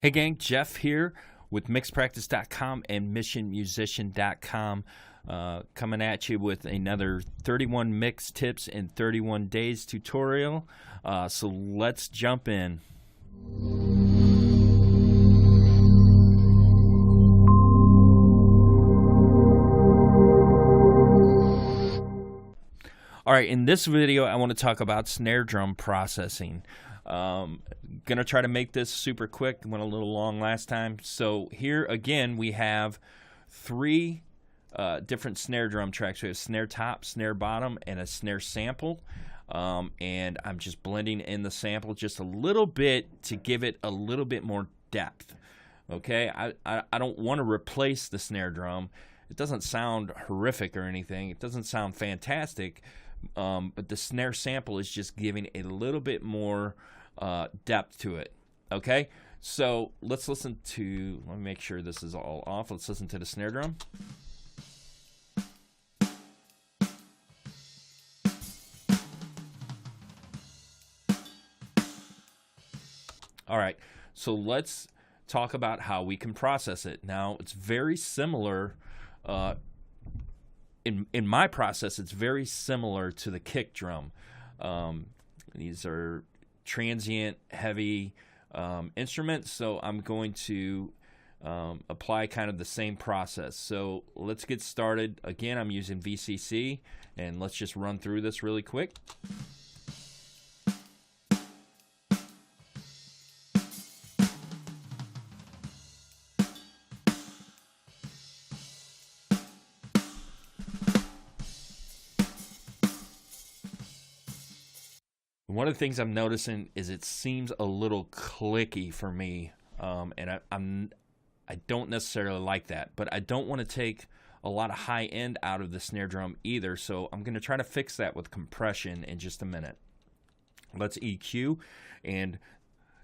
Hey gang, Jeff here with mixpractice.com and missionmusician.com, coming at you with another 31 mix tips in 31 days tutorial. So let's jump in. All right, in this video, I want to talk about snare drum processing. Gonna try to make this super quick. Went a little long last time. So here again, we have three different snare drum tracks. We have snare top, snare bottom, and a snare sample. And I'm just blending in the sample just a little bit to give it a little bit more depth. Okay, I don't want to replace the snare drum. It doesn't sound horrific or anything. It doesn't sound fantastic. But the snare sample is just giving a little bit more depth to it. Okay, so let's listen to, let me make sure this is all off. Let's listen to the snare drum. All right, so let's talk about how we can process it. Now, it's very similar. In my process, it's very similar to the kick drum. These are transient, heavy instruments, so I'm going to apply kind of the same process. So let's get started. Again, I'm using VCC, and let's just run through this really quick. One of the things I'm noticing is it seems a little clicky for me, and I don't necessarily like that, but I don't want to take a lot of high end out of the snare drum either, so I'm going to try to fix that with compression in just a minute. Let's EQ, and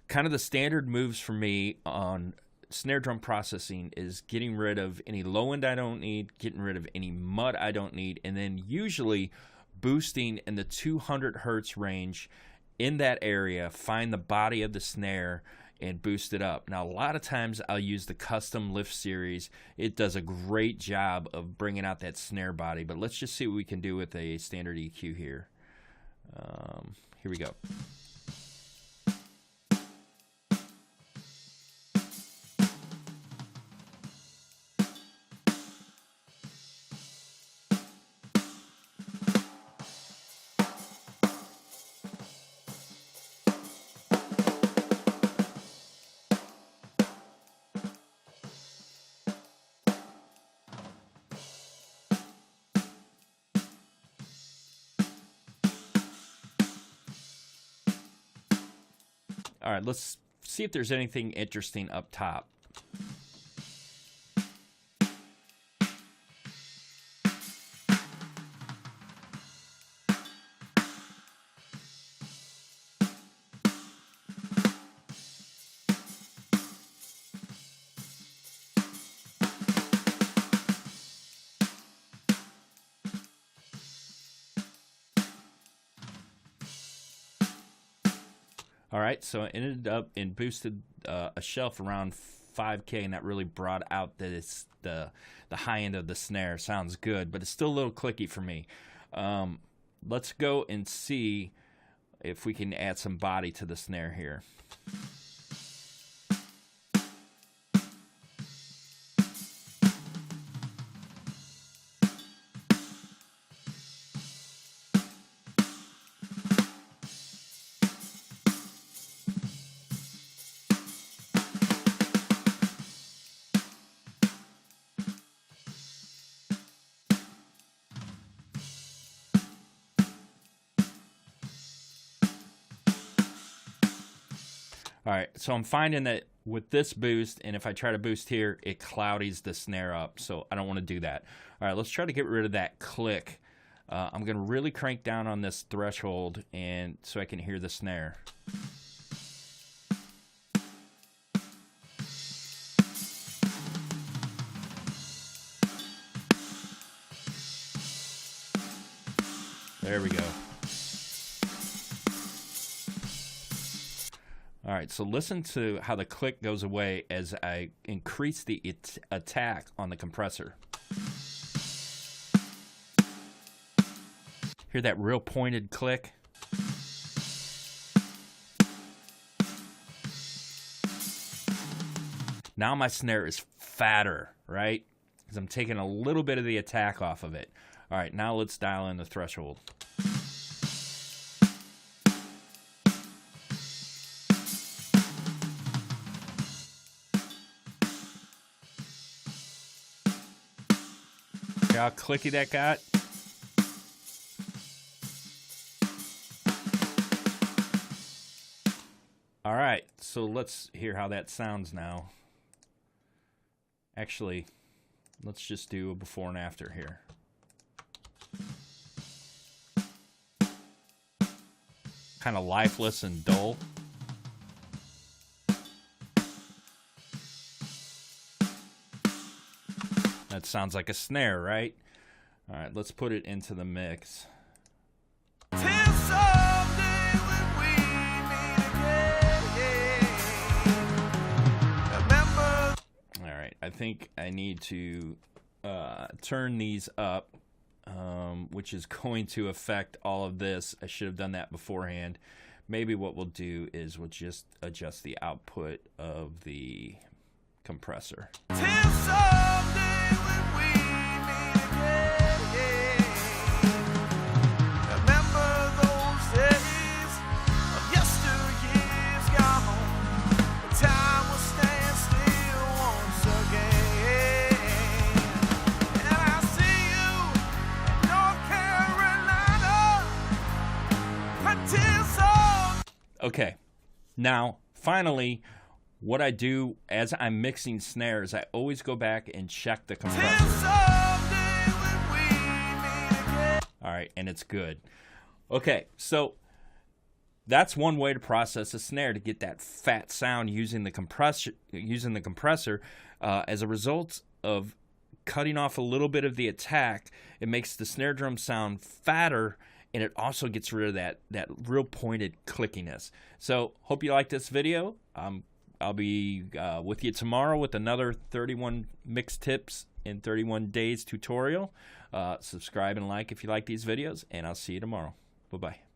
kind of the standard moves for me on snare drum processing is getting rid of any low end I don't need, getting rid of any mud I don't need, and then usually boosting in the 200 hertz range in that area, find the body of the snare and boost it up. Now, a lot of times I'll use the custom lift series. It does a great job of bringing out that snare body, but let's just see what we can do with a standard EQ here. Here we go. All right, let's see if there's anything interesting up top. All right, so it ended up and boosted a shelf around 5K, and that really brought out the high end of the snare. Sounds good, but it's still a little clicky for me. Let's go and see if we can add some body to the snare here. All right, so I'm finding that with this boost, and if I try to boost here, it cloudies the snare up, so I don't want to do that. All right, let's try to get rid of that click. I'm going to really crank down on this threshold and so I can hear the snare. There we go. All right, right, so listen to how the click goes away as I increase the attack on the compressor. Hear that real pointed click? Now my snare is fatter, right? Because I'm taking a little bit of the attack off of it. All right, now let's dial in the threshold. See how clicky that got? All right, so let's hear how that sounds now. Actually, let's just do a before and after here. Kind of lifeless and dull. That sounds like a snare, right? All right, let's put it into the mix. I think I need to turn these up, which is going to affect all of this. I should have done that beforehand. Maybe what we'll do is we'll just adjust the output of the compressor. Okay, now finally, what I do as I'm mixing snares, I always go back and check the compressor. All right, and it's good. Okay, so that's one way to process a snare, to get that fat sound using the compressor. As a result of cutting off a little bit of the attack, it makes the snare drum sound fatter, and it also gets rid of that real pointed clickiness. So hope you like this video. I'll be with you tomorrow with another 31 mix tips in 31 days tutorial. Subscribe and like if you like these videos, and I'll see you tomorrow. Bye-bye.